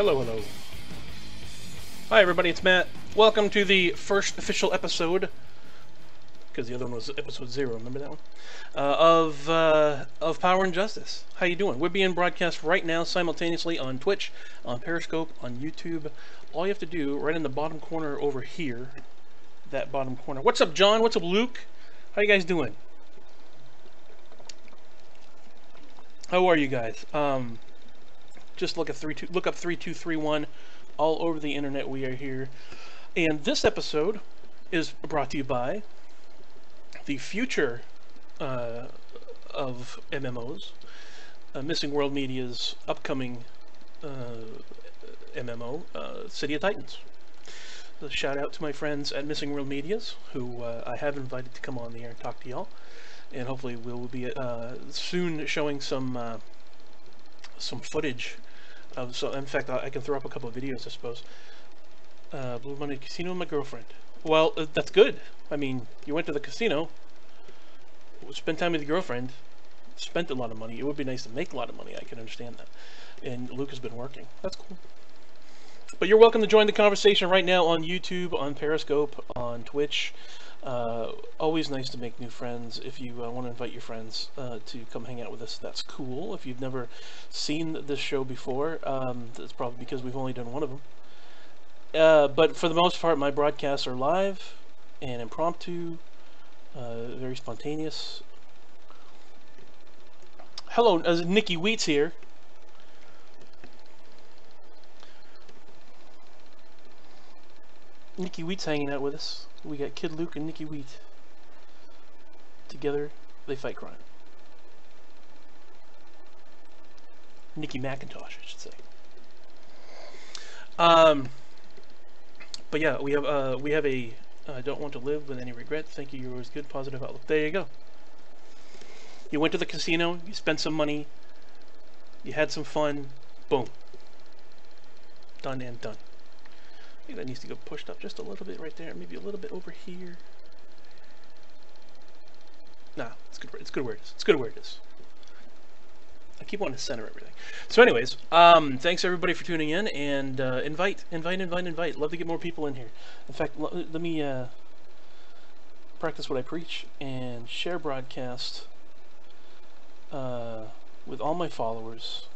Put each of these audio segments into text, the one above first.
Hello, hello. Hi, everybody, it's Matt. Welcome to the first official episode, because the other one was episode 0, remember that one? Of Power and Justice. How you doing? We're being broadcast right now simultaneously on Twitch, on Periscope, on YouTube. All you have to do, right in the bottom corner over here, that bottom corner. What's up, John? What's up, Luke? How you guys doing? How are you guys? Just look up 3231 all over the internet. We are here, and this episode is brought to you by the future of MMOs, Missing World Media's upcoming MMO, City of Titans. A shout out to my friends at Missing World Media's, who I have invited to come on the air and talk to y'all, and hopefully we'll be soon showing some footage of. So, in fact, I can throw up a couple of videos, I suppose. Blue Money Casino with my girlfriend. Well, that's good. I mean, you went to the casino, spent time with your girlfriend, spent a lot of money. It would be nice to make a lot of money. I can understand that. And Luke has been working. That's cool. But you're welcome to join the conversation right now on YouTube, on Periscope, on Twitch. Always nice to make new friends. If you want to invite your friends to come hang out with us, that's cool. If you've never seen this show before, that's probably because we've only done one of them. But for the most part, my broadcasts are live and impromptu, very spontaneous. Hello, Nikki Wheats here. Nikki Wheat's hanging out with us. We got Kid Luke and Nikki Wheat. Together, they fight crime. Nikki McIntosh, I should say. But yeah, we have a don't want to live with any regret. Thank you. You're always good. Positive outlook. There you go. You went to the casino. You spent some money. You had some fun. Boom. Done and done. I think that needs to go pushed up just a little bit right there. Maybe a little bit over here. Nah, it's good. It's good where it is. It's good where it is. I keep wanting to center everything. So anyways, thanks everybody for tuning in, and invite. Love to get more people in here. In fact, let me practice what I preach and share broadcast with all my followers.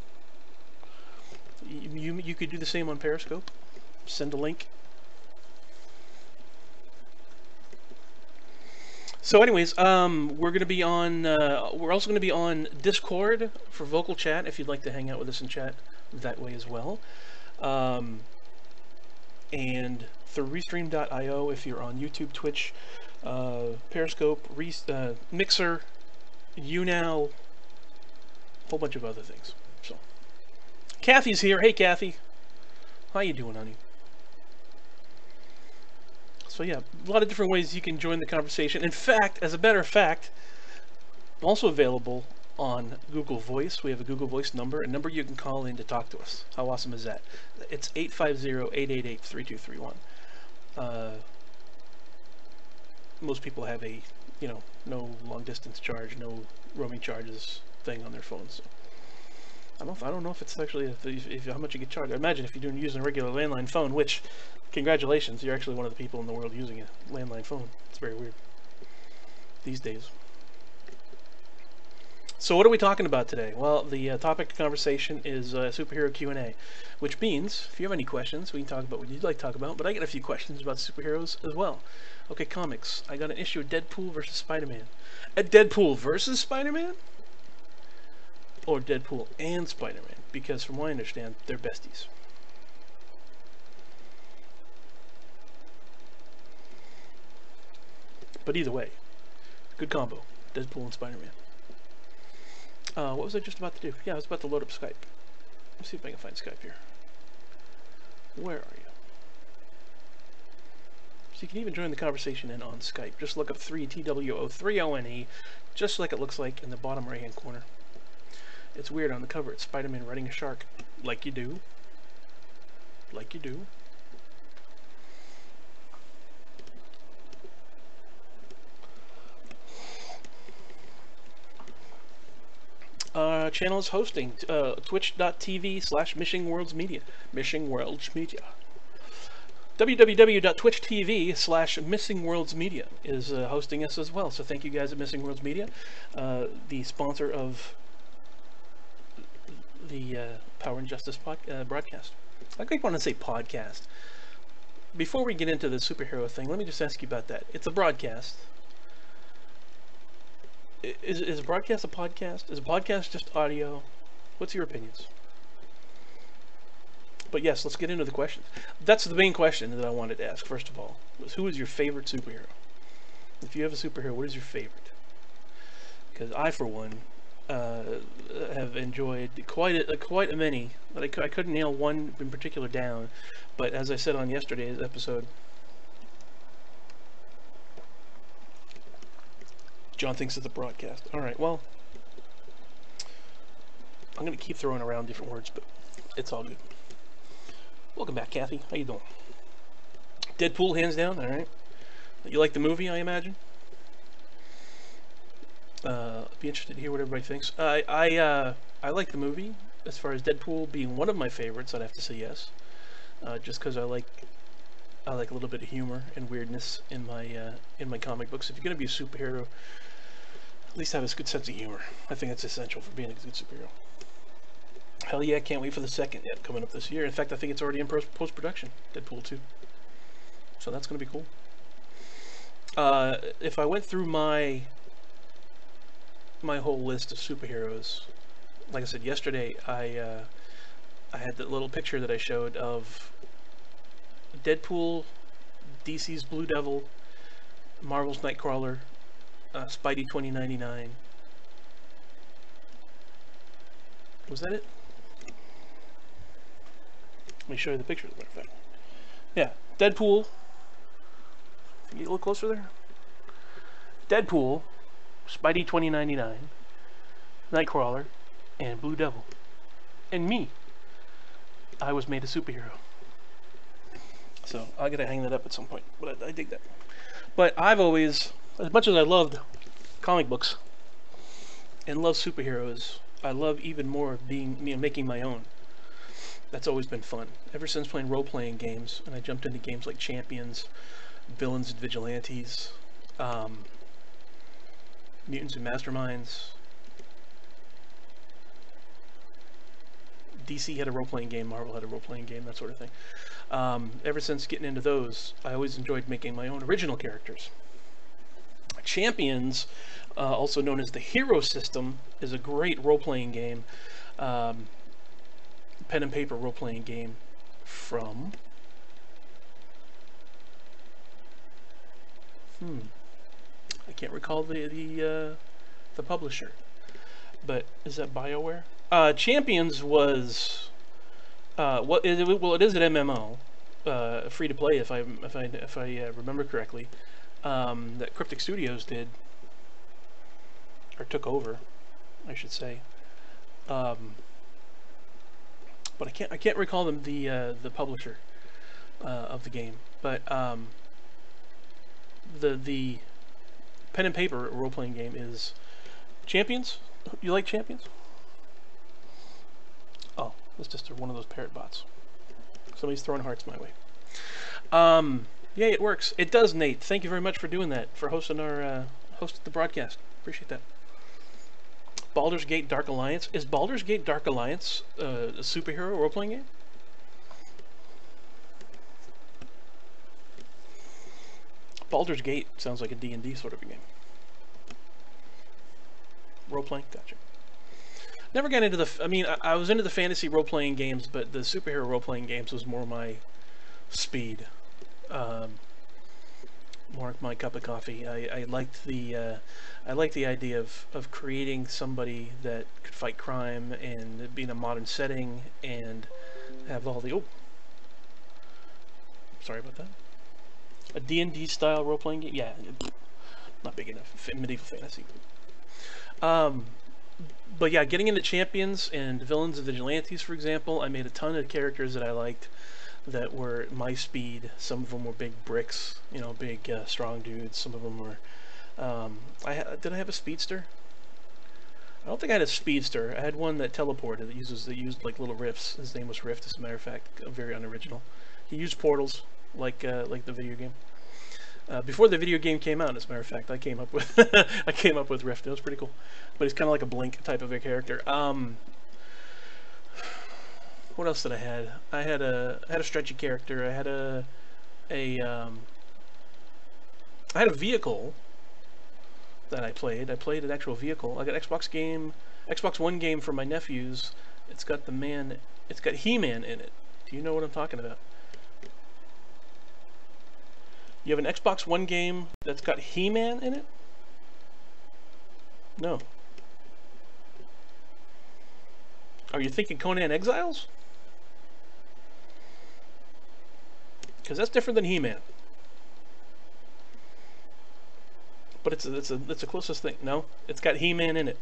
You could do the same on Periscope. Send a link. So anyways, we're gonna be on. We're also gonna be on Discord for vocal chat if you'd like to hang out with us and chat that way as well. And through Restream.io if you're on YouTube, Twitch, Periscope, Mixer, YouNow, a whole bunch of other things. So, Kathy's here. Hey, Kathy. How you doing, honey? So yeah, a lot of different ways you can join the conversation. In fact, as a matter of fact, also available on Google Voice. We have a Google Voice number, a number you can call in to talk to us. How awesome is that? It's 850-888-3231. Most people have a, no long distance charge, no roaming charges thing on their phones. So I don't know if it's actually how much you get charged. I imagine if you're using a regular landline phone, which, congratulations, you're actually one of the people in the world using a landline phone. It's very weird these days. So what are we talking about today? Well, the topic of conversation is superhero Q&A, which means if you have any questions, we can talk about what you'd like to talk about, but I get a few questions about superheroes as well. Okay, comics. I got an issue of Deadpool versus Spider-Man. A Deadpool versus Spider-Man? Or Deadpool and Spider-Man, because from what I understand, they're besties. But either way, good combo, Deadpool and Spider-Man. What was I just about to do? Yeah, I was about to load up Skype. Let's see if I can find Skype here. Where are you? So you can even join the conversation in on Skype. Just look up 3TWO3ONE, just like it looks like in the bottom right-hand corner. It's weird on the cover. It's Spider-Man riding a shark. Like you do. Like you do. channel is hosting twitch.tv/MissingWorldsMedia. MissingWorldsMedia. www.twitch.tv/MissingWorldsMedia is hosting us as well. So thank you guys at Missing Worlds Media, the sponsor of the Power and Justice broadcast. I keep wanting to say podcast. Before we get into the superhero thing, let me just ask you about that. It's a broadcast. Is a broadcast a podcast? Is a podcast just audio? What's your opinions? But yes, let's get into the questions. That's the main question that I wanted to ask, first of all, was who is your favorite superhero? If you have a superhero, what is your favorite? Because I, for one, have enjoyed quite a many. But I couldn't nail one in particular down. But as I said on yesterday's episode, John thinks it's a broadcast. Alright, well, I'm going to keep throwing around different words, but it's all good. Welcome back, Kathy. How you doing? Deadpool, hands down. All right. You like the movie, I imagine? Be interested to hear what everybody thinks. I like the movie. As far as Deadpool being one of my favorites, I'd have to say yes. Just because I like a little bit of humor and weirdness in my comic books. If you're gonna be a superhero, at least have a good sense of humor. I think that's essential for being a good superhero. Hell yeah, can't wait for the second yet coming up this year. In fact, I think it's already in post-production, Deadpool 2. So that's going to be cool. If I went through my whole list of superheroes, like I said yesterday, I had that little picture that I showed of Deadpool, DC's Blue Devil, Marvel's Nightcrawler, Spidey 2099. Was that it? Let me show you the picture, as a matter of fact. Yeah, Deadpool. Get a little closer there. Deadpool, Spidey 2099, Nightcrawler, and Blue Devil. And me. I was made a superhero. So, I gotta hang that up at some point. But I dig that. But I've always, as much as I loved comic books and love superheroes, I love even more being, making my own. That's always been fun. Ever since playing role-playing games, and I jumped into games like Champions, Villains and Vigilantes, Mutants and Masterminds. DC had a role-playing game, Marvel had a role-playing game, that sort of thing. Ever since getting into those, I always enjoyed making my own original characters. Champions, also known as the Hero System, is a great role-playing game. Pen and paper role-playing game from I can't recall the publisher, but is that BioWare? Champions was well, it is an MMO, free to play if I remember correctly, that Cryptic Studios did, or took over, I should say. But I can't recall the publisher of the game. But the pen and paper role-playing game is Champions. You like Champions? Oh, it's just one of those parrot bots. Somebody's throwing hearts my way. Yeah, it works. It does, Nate. Thank you very much for doing that, for hosting our the broadcast. Appreciate that. Baldur's Gate Dark Alliance. Is Baldur's Gate Dark Alliance a superhero role-playing game? Baldur's Gate sounds like a D&D sort of a game. Role-playing? Gotcha. Never got into the... I mean, I was into the fantasy role-playing games, but the superhero role-playing games was more my speed. More my cup of coffee. I liked the idea of creating somebody that could fight crime and be in a modern setting and have all the... Oh, sorry about that. A D&D style role-playing game? Yeah, not big enough. Medieval fantasy. But yeah, getting into Champions and Villains and Vigilantes, for example, I made a ton of characters that I liked that were my speed. Some of them were big bricks, you know, big strong dudes. Some of them were... did I have a speedster? I don't think I had a speedster. I had one that teleported that used like little rifts. His name was Rift, as a matter of fact. Very unoriginal. He used portals like the video game. Before the video game came out, as a matter of fact, I came up with I came up with Rift. It was pretty cool. But he's kind of like a Blink type of a character. What else did I had? I had a stretchy character. I had I had a vehicle that I played. I played an actual vehicle. I got Xbox One game for my nephews. It's got He-Man in it. Do you know what I'm talking about? You have an Xbox One game that's got He-Man in it? No. Are you thinking Conan Exiles? Because that's different than He-Man. But it's the closest thing. No, it's got He-Man in it.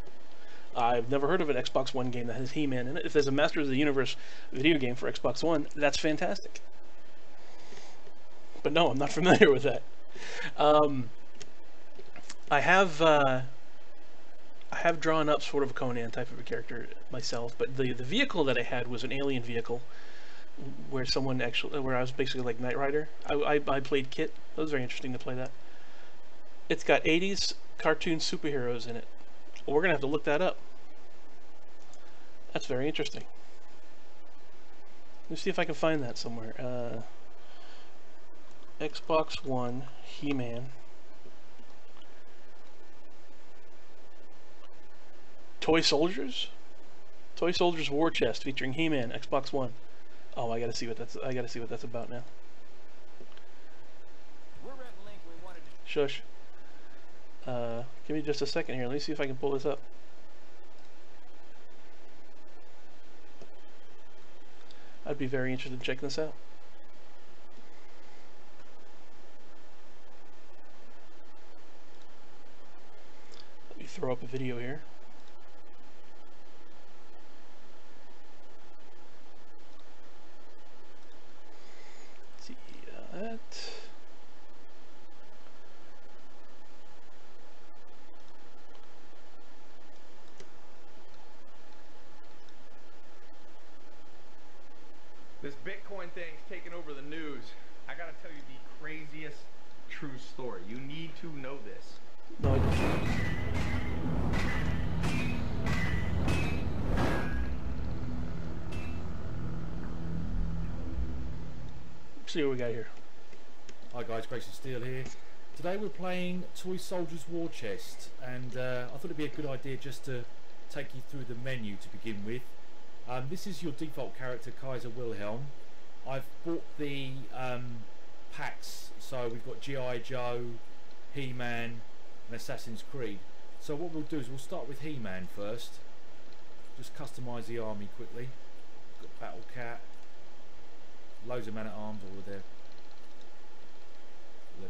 I've never heard of an Xbox One game that has He-Man in it. If there's a Masters of the Universe video game for Xbox One, that's fantastic. But no, I'm not familiar with that. I have drawn up sort of a Conan type of a character myself, but the vehicle that I had was an alien vehicle, where I was basically like Knight Rider. I played Kit. It was very interesting to play that. It's got 80s cartoon superheroes in it. Well, we're gonna have to look that up. That's very interesting. Let's see if I can find that somewhere. Xbox One He-Man. Toy Soldiers? Toy Soldiers War Chest featuring He-Man, Xbox One. Oh, I gotta see what that's about now. Shush. Give me just a second here. Let me see if I can pull this up. I'd be very interested in checking this out. Let me throw up a video here. Let's see that. This Bitcoin thing's taking over the news. I gotta tell you the craziest true story. You need to know this. No, see what we got here. Hi guys, Grayson Steele here. Today we're playing Toy Soldiers War Chest, and I thought it'd be a good idea just to take you through the menu to begin with. This is your default character, Kaiser Wilhelm. I've bought the packs, so we've got G.I. Joe, He-Man and Assassin's Creed. So what we'll do is we'll start with He-Man first. Just customise the army quickly. Got Battle Cat, loads of man-at-arms, all of their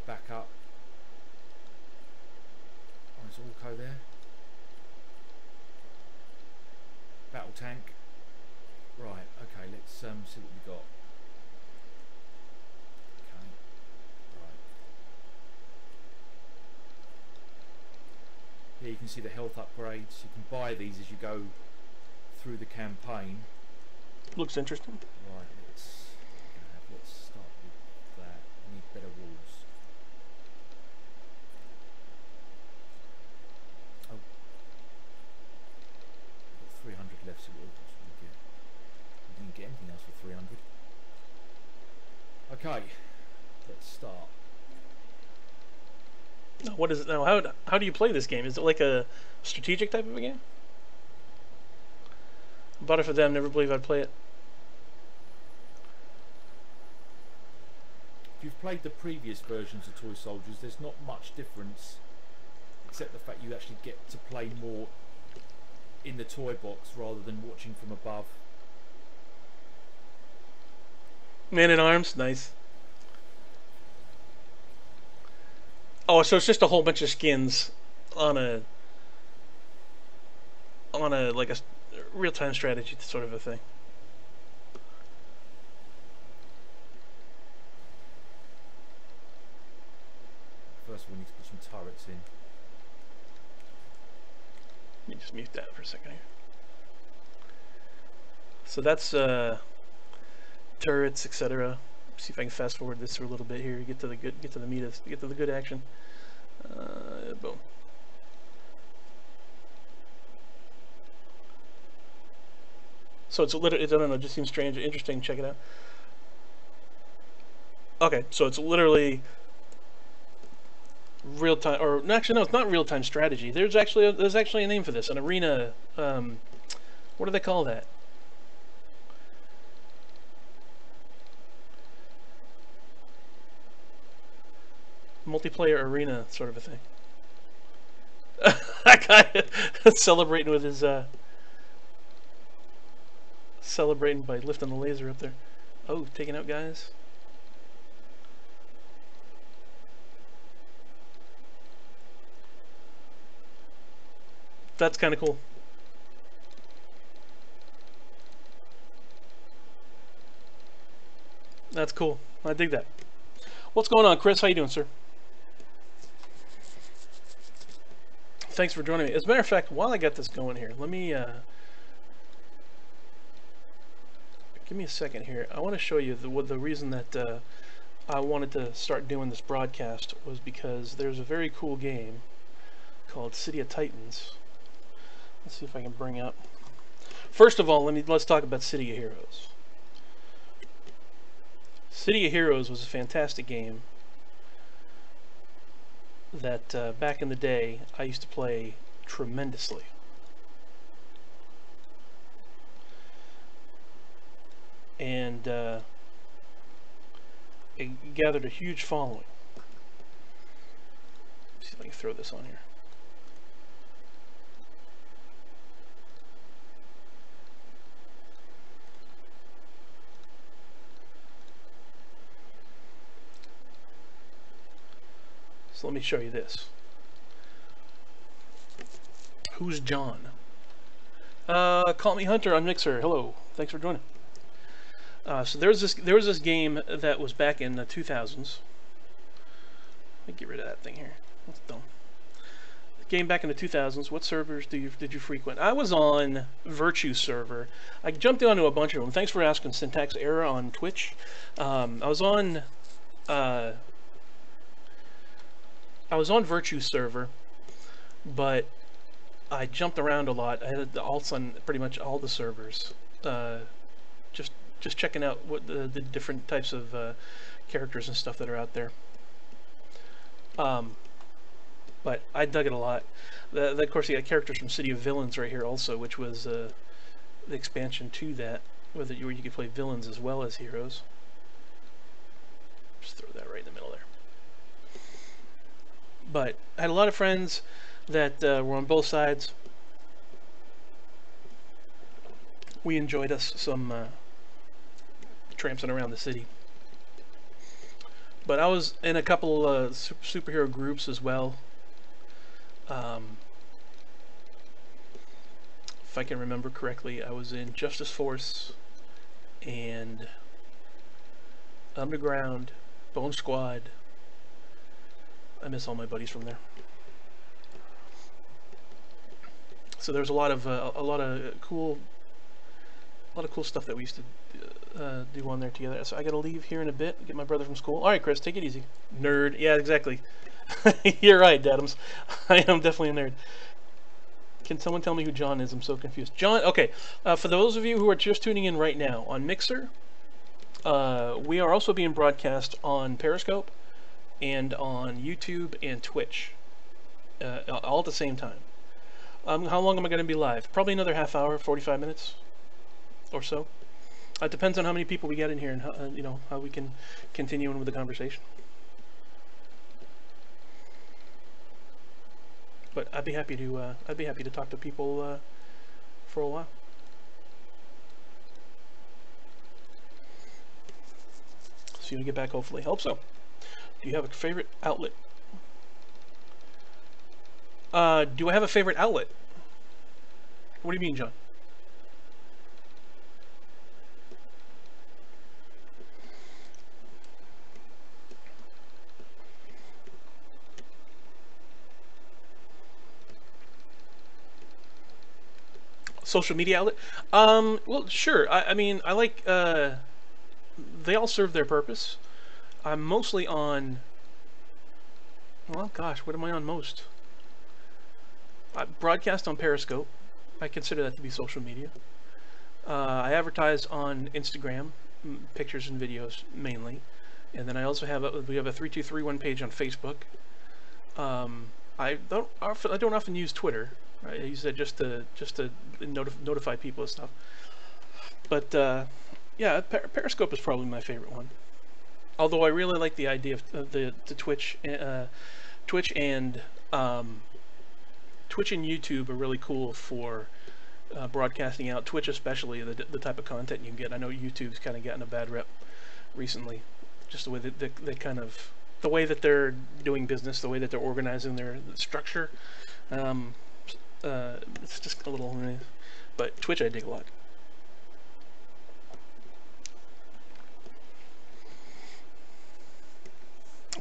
backup. Oh, there's Orko there. Battle Tank. Right, okay, let's see what we got. Okay, right. Here you can see the health upgrades. You can buy these as you go through the campaign. Looks interesting. Right, let's start with that. I need better rules. Oh, got 300 left, so we'll get. We didn't get anything else for 300. Okay, let's start. Now, what is it now? How do you play this game? Is it like a strategic type of a game? Bought it for them. Never believe I'd play it. If you've played the previous versions of Toy Soldiers, there's not much difference, except the fact you actually get to play more in the toy box rather than watching from above. Man-at-Arms, nice. Oh, so it's just a whole bunch of skins on a like a real-time strategy sort of a thing. First we need to put some turrets in. just mute that for a second here. So that's turrets, etc. See if I can fast forward this through a little bit here. Get to the good action. Boom. So it's literally, I don't know, it just seems strange, interesting. Check it out. Okay, so it's literally real time, or actually no, it's not real time strategy. There's actually a name for this, an arena. What do they call that? Multiplayer arena, sort of a thing. That guy celebrating with his celebrating by lifting the laser up there. Oh, taking out guys. That's kind of cool. That's cool. I dig that. What's going on, Chris? How you doing, sir? Thanks for joining me. As a matter of fact, while I got this going here, let me give me a second here. I want to show you the reason that I wanted to start doing this broadcast was because there's a very cool game called City of Titans. Let's see if I can bring up. First of all, let's talk about City of Heroes. City of Heroes was a fantastic game that back in the day I used to play tremendously. And it gathered a huge following. Let's see if I can throw this on here. So let me show you this. Who's John? Call me Hunter on Mixer. Hello, thanks for joining. So there was this game that was back in the 2000s. Let me get rid of that thing here. That's dumb. Game back in the 2000s. What servers did you frequent? I was on Virtue server. I jumped onto a bunch of them. Thanks for asking. Syntax Error on Twitch. I was on Virtue server, but I jumped around a lot. I had alts on pretty much all the servers. Just checking out what the different types of characters and stuff that are out there. But I dug it a lot. Of course, you got characters from City of Villains right here also, which was the expansion to that, where you could play villains as well as heroes. Just throw that right in the middle there. But I had a lot of friends that were on both sides. We enjoyed us some tramping around the city. But I was in a couple superhero groups as well. If I can remember correctly, I was in Justice Force and Underground, Bone Squad. I miss all my buddies from there. So there's a lot of cool stuff that we used to do on there together. So I gotta leave here in a bit, get my brother from school. All right, Chris, take it easy. Nerd. Yeah, exactly. You're right, Dadams. I am definitely a nerd. Can someone tell me who John is? I'm so confused. John. Okay. For those of you who are just tuning in right now on Mixer, we are also being broadcast on Periscope and on YouTube and Twitch, all at the same time. How long am I going to be live? Probably another half hour, 45 minutes or so. It depends on how many people we get in here and how, how we can continue on with the conversation. But I'd be happy to talk to people for a while. So you'll get back hopefully. Hope so. Do you have a favorite outlet? Do I have a favorite outlet? What do you mean, John? Social media outlet? Well, sure. I mean, I like, they all serve their purpose. I'm mostly on, well, gosh, what am I on most? I broadcast on Periscope. I consider that to be social media. I advertise on Instagram, pictures and videos mainly. And then I also have we have a 3231 page on Facebook. I don't often use Twitter. I use that just to notify people and stuff. But yeah, Periscope is probably my favorite one. Although I really like the idea of the Twitch, Twitch and YouTube are really cool for broadcasting out. Twitch especially, the type of content you can get. I know YouTube's kind of gotten a bad rep recently, just the way that they kind of, the way that they're doing business, the way that they're organizing their structure. It's just a little, but Twitch I dig a lot.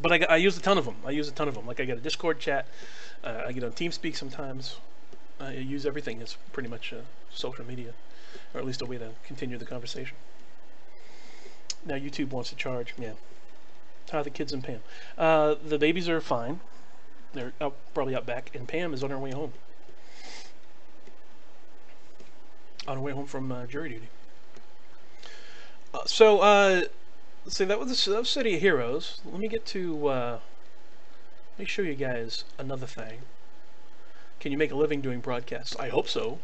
But I use a ton of them. Like I get a Discord chat. I get on TeamSpeak sometimes. I use everything as pretty much social media, or at least a way to continue the conversation. Now YouTube wants to charge. Yeah. How are the kids and Pam? The babies are fine. They're probably out back, and Pam is on her way home. On her way home from jury duty. So let's see. That was City of Heroes. Let me get to. Let me show you guys another thing. Can you make a living doing broadcasts? I hope so.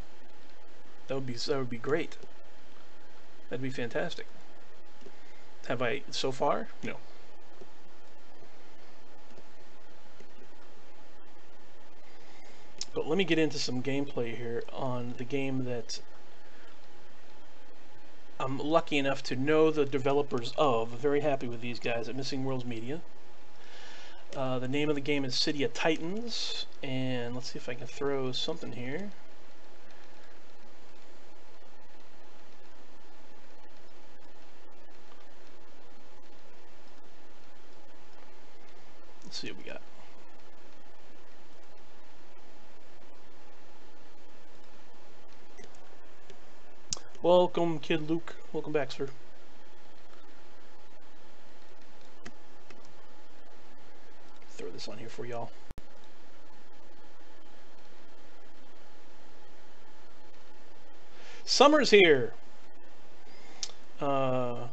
That would be great. That'd be fantastic. Have I so far? No. But let me get into some gameplay here on the game that I'm lucky enough to know the developers of. I'm very happy with these guys at Missing Worlds Media. The name of the game is City of Titans, and let's see if I can throw something here. Let's see what we got. Welcome, Kid Luke. Welcome back, sir. Throw this on here for y'all. Summer's here. I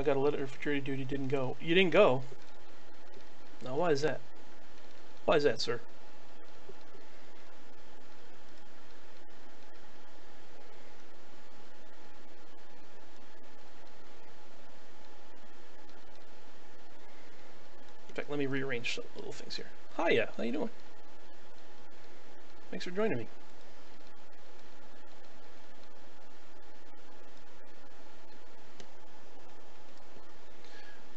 got a letter for jury duty. Didn't go. You didn't go? Now, why is that? Why is that, sir? In fact, let me rearrange some little things here. Hiya, how you doing? Thanks for joining me.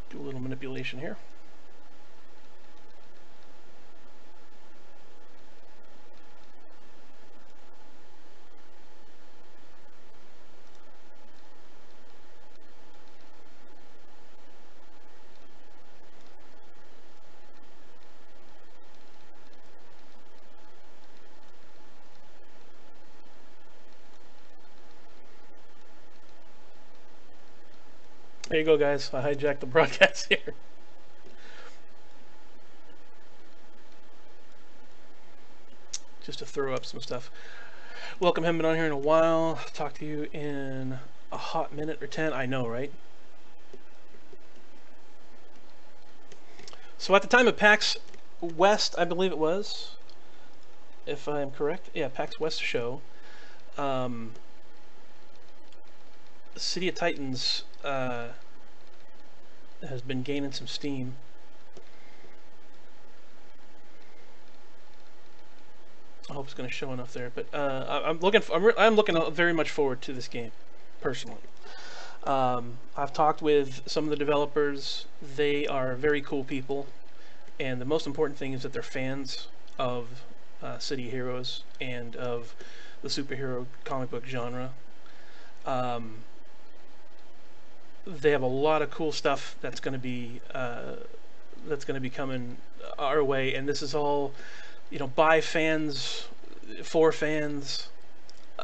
Do a little manipulation here. There you go, guys. I hijacked the broadcast here. Just to throw up some stuff. Welcome, haven't been on here in a while. Talk to you in a hot minute or 10. I know, right? So at the time of PAX West, I believe it was, if I'm correct. Yeah, PAX West show. City of Titans has been gaining some steam. I hope it's going to show enough there, but I'm looking very much forward to this game, personally. I've talked with some of the developers. They are very cool people, and the most important thing is that they're fans of City of Heroes and of the superhero comic book genre. They have a lot of cool stuff that's going to be coming our way, and this is all, you know, by fans, for fans.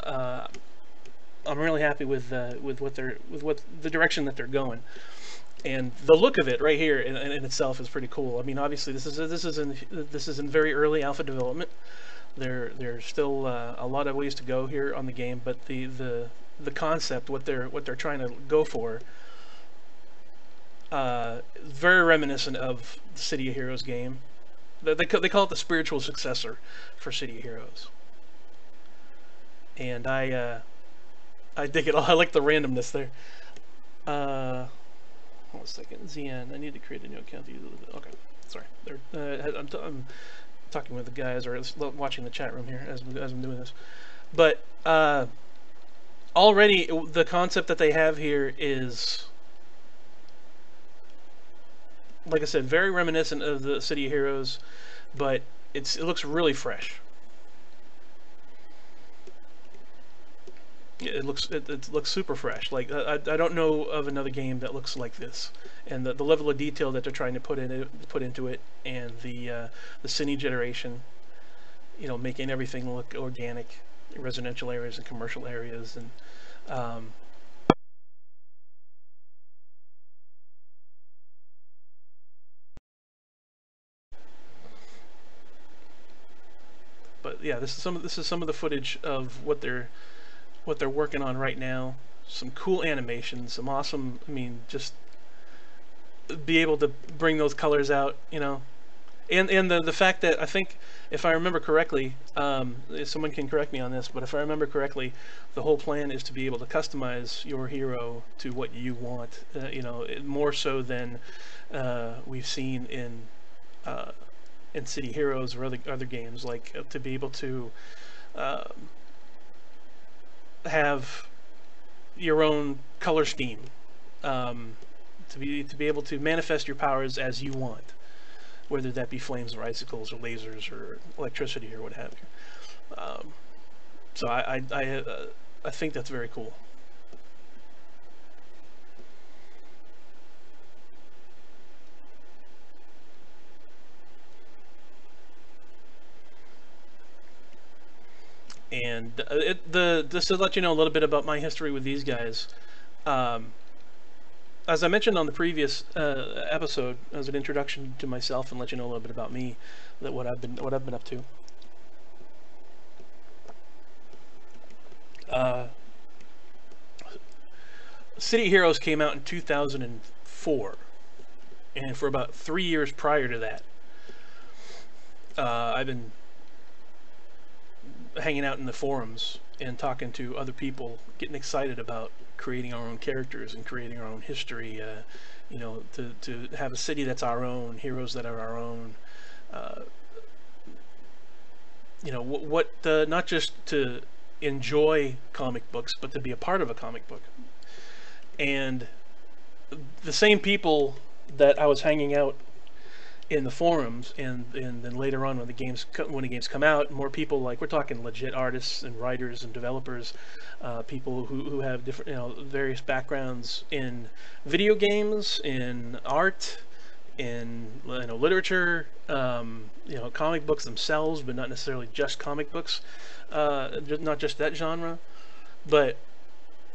I'm really happy with what the direction that they're going, and the look of it right here in itself is pretty cool. I mean, obviously this is in very early alpha development. There's still a lot of ways to go here on the game, but the concept, what they're trying to go for, very reminiscent of the City of Heroes game. They call it the spiritual successor for City of Heroes, and I dig it all. I like the randomness there. Hold on a second, ZN. I need to create a new account. Okay, sorry. I'm talking with the guys, or watching the chat room here as I'm doing this. But already the concept that they have here is, like I said, very reminiscent of the City of Heroes, but it looks really fresh. It looks super fresh. Like I don't know of another game that looks like this, and the level of detail that they're trying to put into it, and the cine generation, you know, making everything look organic, residential areas and commercial areas, and but yeah, this is some of the footage of what they're working on right now. Some cool animations, some awesome, I mean, just be able to bring those colors out, you know. And the fact that, I think, if I remember correctly, someone can correct me on this, but if I remember correctly, the whole plan is to be able to customize your hero to what you want, you know, more so than we've seen in City Heroes or other games, like to be able to have your own color scheme, to be able to manifest your powers as you want, whether that be flames or icicles or lasers or electricity or what have you. So I think that's very cool. And just to let you know a little bit about my history with these guys, as I mentioned on the previous episode, as an introduction to myself and let you know a little bit about me, that what I've been up to. City Heroes came out in 2004, and for about 3 years prior to that, I've been hanging out in the forums and talking to other people, getting excited about creating our own characters and creating our own history, you know, to have a city that's our own, heroes that are our own, you know, not just to enjoy comic books, but to be a part of a comic book. And the same people that I was hanging out in the forums, and then later on when the games come out, more people, like we're talking legit artists and writers and developers, people who have different, you know, various backgrounds in video games, in art, in, you know, literature, you know, comic books themselves, but not necessarily just comic books, not just that genre, but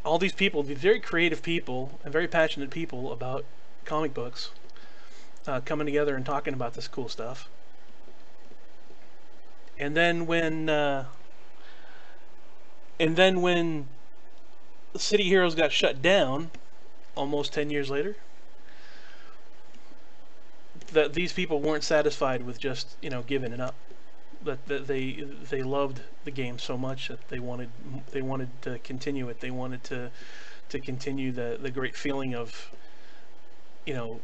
all these people, these very creative people and very passionate people about comic books, coming together and talking about this cool stuff. And then when City Heroes got shut down almost 10 years later, that these people weren't satisfied with just, you know, giving it up. That they loved the game so much that they wanted to continue it. They wanted to continue the great feeling of, you know,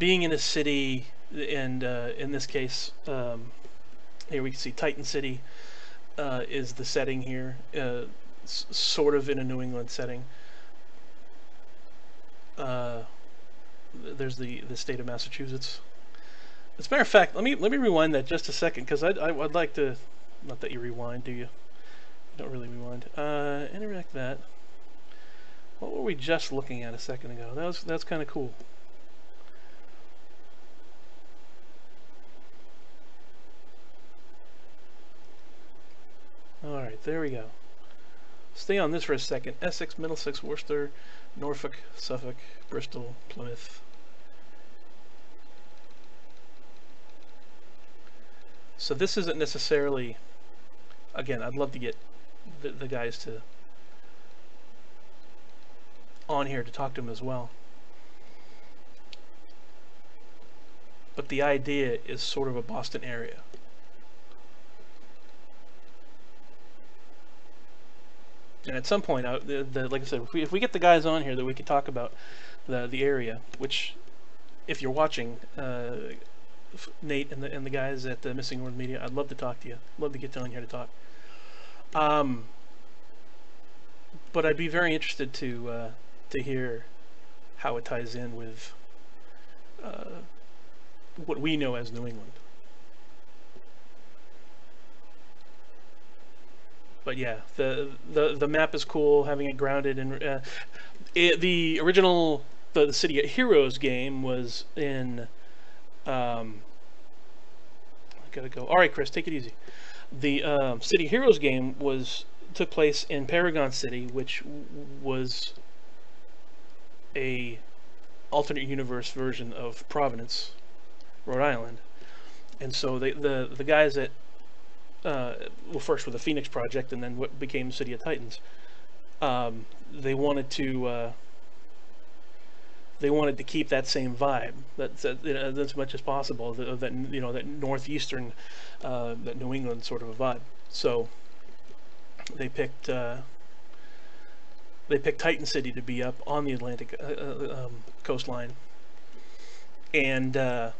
being in a city, and in this case, here we can see Titan City is the setting here, sort of in a New England setting. There's the state of Massachusetts. As a matter of fact, let me rewind that just a second, because I'd like to, not that you rewind, do you? You don't really rewind. Interact that. What were we just looking at a second ago? That's kind of cool. All right. there we go. Stay on this for a second. Essex, Middlesex, Worcester, Norfolk, Suffolk, Bristol, Plymouth. So this isn't necessarily, again, I'd love to get the guys to on here to talk to them as well. But the idea is sort of a Boston area. And at some point, like I said, if we get the guys on here that we could talk about the area, which, if you're watching, Nate and the guys at the Missing World Media, I'd love to talk to you. Love to get on here to talk. But I'd be very interested to hear how it ties in with what we know as New England. But yeah, the map is cool, having it grounded in the original the City of Heroes game was in I gotta go. All right, Chris, take it easy. The City of Heroes game took place in Paragon City, which was a alternate universe version of Providence, Rhode Island. And so the guys at well, first with the Phoenix Project, and then what became City of Titans, they wanted to keep that same vibe, as much as possible, that northeastern, that New England sort of a vibe. So they picked Titan City to be up on the Atlantic coastline, and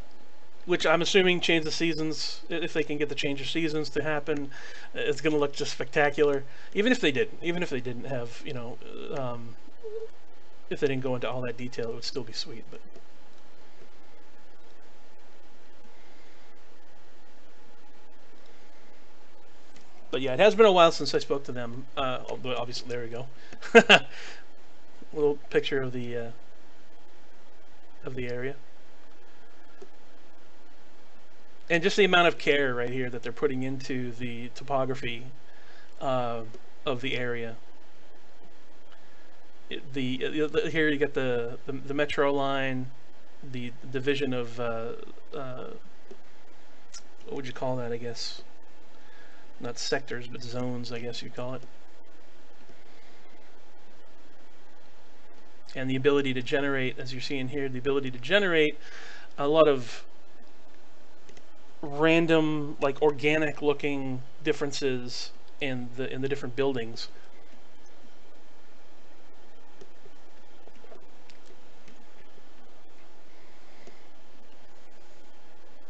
which I'm assuming change the seasons, if they can get the change of seasons to happen, it's going to look just spectacular. Even if they didn't have, if they didn't go into all that detail, it would still be sweet. But yeah, it has been a while since I spoke to them. Obviously, there we go. Little picture of the area. And just the amount of care right here that they're putting into the topography of the area. Here you get the metro line, the division of what would you call that? I guess not sectors, but zones, I guess you'd call it. And the ability to generate, as you're seeing here, the ability to generate a lot of random, like organic looking differences in the different buildings.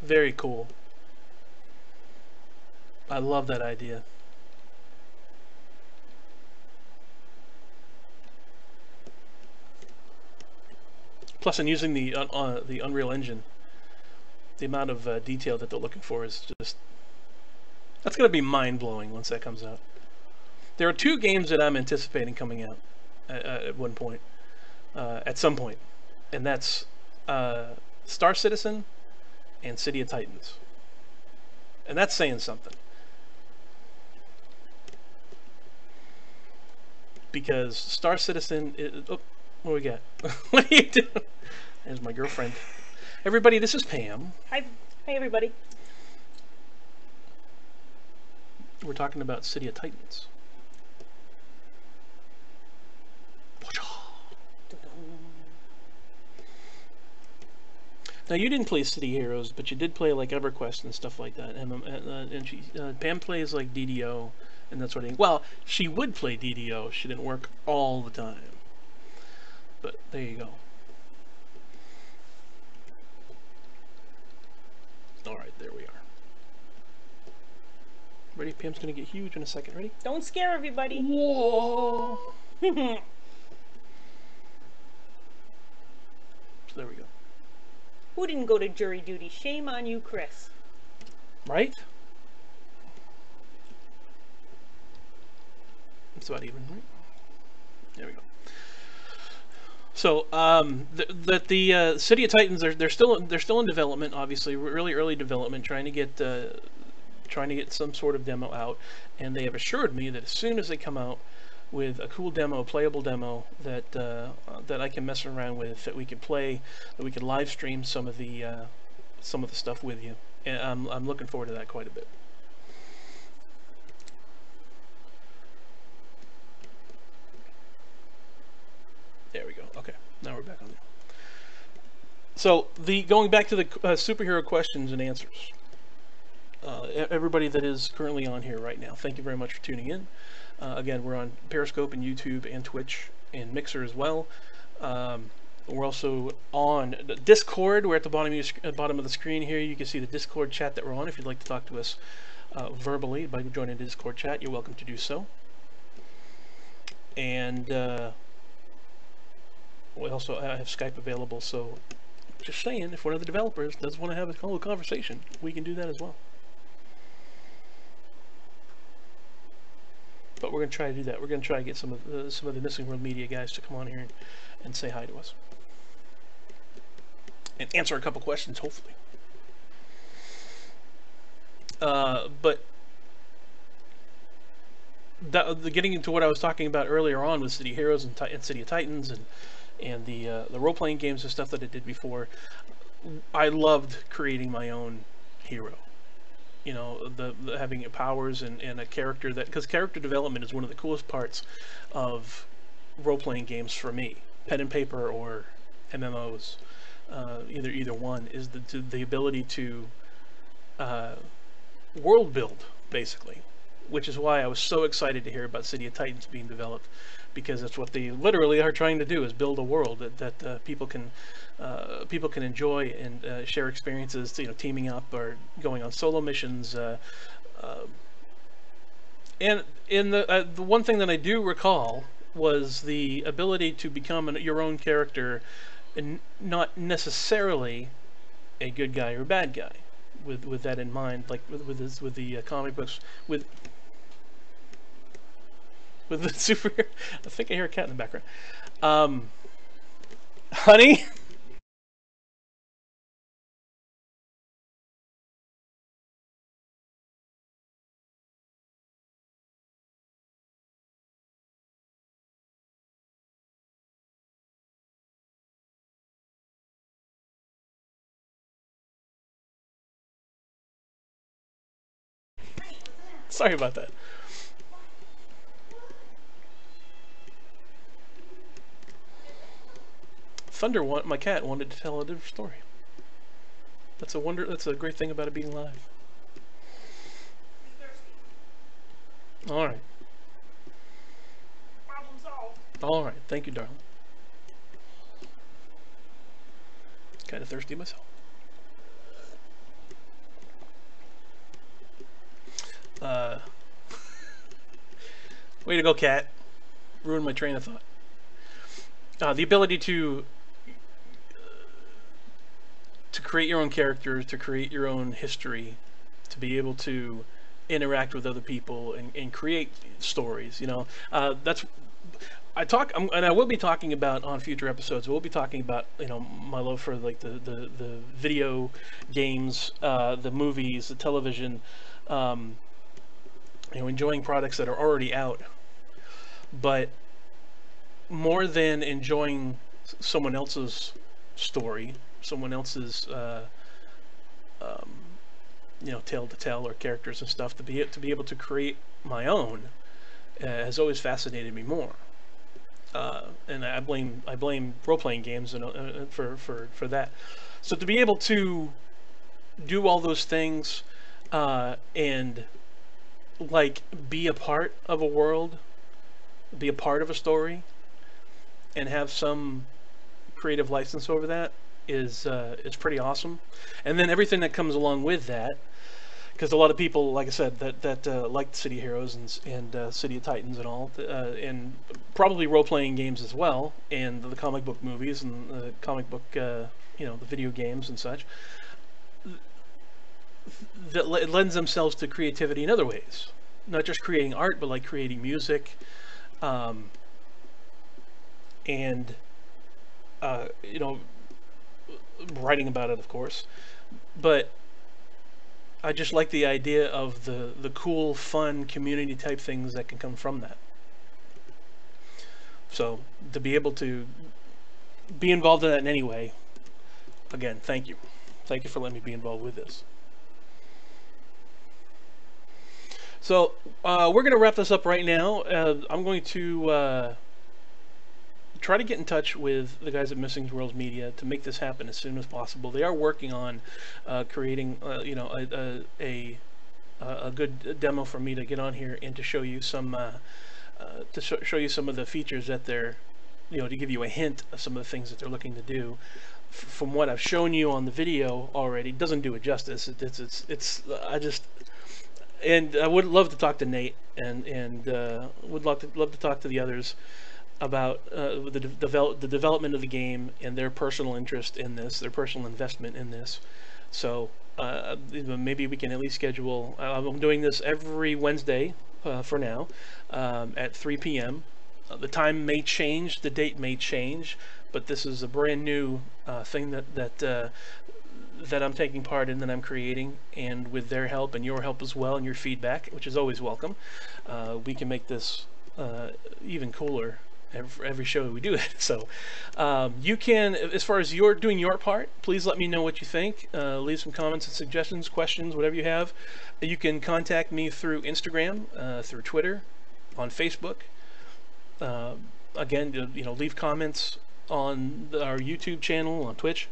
Very cool. I love that idea. Plus, in using the Unreal Engine, the amount of detail that they're looking for is just, that's going to be mind-blowing once that comes out. There are two games that I'm anticipating coming out at one point, at some point, and that's Star Citizen and City of Titans. And that's saying something. Because Star Citizen is, oh, what do we got? What are you doing? There's my girlfriend. Everybody, this is Pam. Hi everybody. We're talking about City of Titans. Now, you didn't play City Heroes, but you did play like EverQuest and stuff like that. And Pam plays like DDO and that sort of thing. Well, she would play DDO. She didn't work all the time. But there you go. Alright, there we are. Ready? Pam's gonna get huge in a second. Ready? Don't scare everybody. Whoa! So there we go. Who didn't go to jury duty? Shame on you, Chris. Right? That's about even, right? There we go. So, the City of Titans, they're still in development. Obviously, really early development, trying to get trying to get some sort of demo out, and they have assured me that as soon as they come out with a cool demo, a playable demo that that I can mess around with, that we can play, that we can live stream some of the stuff with you, and I'm looking forward to that quite a bit. There we go. Okay, now we're back on there. So going back to the superhero questions and answers. Everybody that is currently on here right now, thank you very much for tuning in. Again, we're on Periscope and YouTube and Twitch and Mixer as well. We're also on Discord. We're at the bottom of the screen here. You can see the Discord chat that we're on. If you'd like to talk to us verbally by joining the Discord chat, you're welcome to do so. And we also have Skype available, so just saying, if one of the developers does want to have a little conversation, we can do that as well. But we're going to try to do that. We're going to try to get some of the Missing World Media guys to come on here and say hi to us. And answer a couple questions, hopefully. But getting into what I was talking about earlier on with City Heroes and City of Titans and the role-playing games and stuff that I did before, I loved creating my own hero. You know, the having powers and a character because character development is one of the coolest parts of role-playing games for me. Pen and paper or MMOs, either one, is the ability to world build, basically, which is why I was so excited to hear about City of Titans being developed, because that's what they literally are trying to do, is build a world that people can enjoy and share experiences, you know, teaming up or going on solo missions. And in the one thing that I do recall was the ability to become your own character, and not necessarily a good guy or a bad guy. With that in mind, like with the comic books, with the superhero. I think I hear a cat in the background. Honey. Sorry about that. Thunder, my cat, wanted to tell a different story. That's a great thing about it being live. All right. Problem solved. All right. Thank you, darling. Kind of thirsty myself. Way to go, cat. Ruined my train of thought. The ability to create your own characters, to create your own history, to be able to interact with other people and create stories. You know, that's and I will be talking about on future episodes. We'll be talking about, you know, my love for like the video games, the movies, the television. You know, enjoying products that are already out, but more than enjoying someone else's story, someone else's you know, tale to tell, or characters and stuff, to be able to create my own has always fascinated me more. And I blame role-playing games for that. So to be able to do all those things and like be a part of a world, be a part of a story, and have some creative license over that is pretty awesome. And then everything that comes along with that, because a lot of people, like I said, that liked City Heroes and City of Titans and all, and probably role-playing games as well, and the comic book movies and the comic book, you know, the video games and such, that lends themselves to creativity in other ways. Not just creating art, but like creating music, and you know, writing about it, of course. But I just like the idea of the cool, fun, community type things that can come from that. So to be able to be involved in that in any way, again, thank you. Thank you for letting me be involved with this. So we're going to wrap this up right now. I'm going to try to get in touch with the guys at Missing Worlds Media to make this happen as soon as possible. They are working on creating, you know, a good demo for me to get on here and to show you some show you some of the features that they're, you know, to give you a hint of some of the things that they're looking to do. From what I've shown you on the video already, it doesn't do it justice. And I would love to talk to Nate and would love to talk to the others about the development of the game and their personal interest in this, their personal investment in this. So maybe we can at least schedule. I'm doing this every Wednesday for now at 3 p.m. The time may change, the date may change, but this is a brand new thing that I'm taking part in, that I'm creating, and with their help and your help as well, and your feedback, which is always welcome, we can make this even cooler every show we do it. So you can, as far as you're doing your part, please let me know what you think. Leave some comments and suggestions, questions, whatever you have. You can contact me through Instagram, through Twitter, on Facebook. Again, you know, leave comments on our YouTube channel, on Twitch.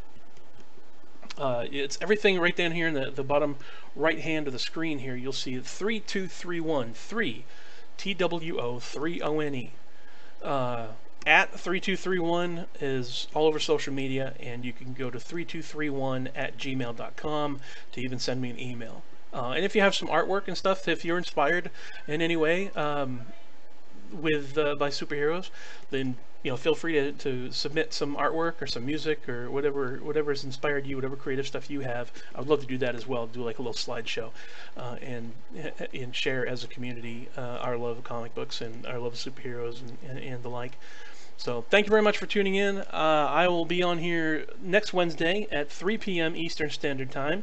It's everything right down here in the bottom right hand of the screen here. You'll see 3231 TWO3ONE. At 3231 is all over social media, and you can go to 3231@gmail.com to even send me an email. And if you have some artwork and stuff, if you're inspired in any way by superheroes, then, you know, feel free to submit some artwork or some music or whatever has inspired you, whatever creative stuff you have. I would love to do that as well. Do like a little slideshow and share as a community our love of comic books and our love of superheroes and the like. So thank you very much for tuning in. I will be on here next Wednesday at 3 p.m. Eastern Standard Time.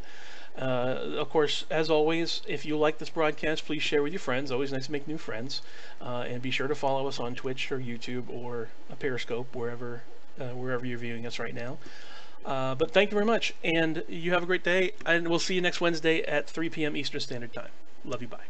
Of course, as always, if you like this broadcast, please share with your friends. Always nice to make new friends. And be sure to follow us on Twitch or YouTube or Periscope, wherever you're viewing us right now. But thank you very much, and you have a great day, and we'll see you next Wednesday at 3 p.m. Eastern Standard Time. Love you, bye.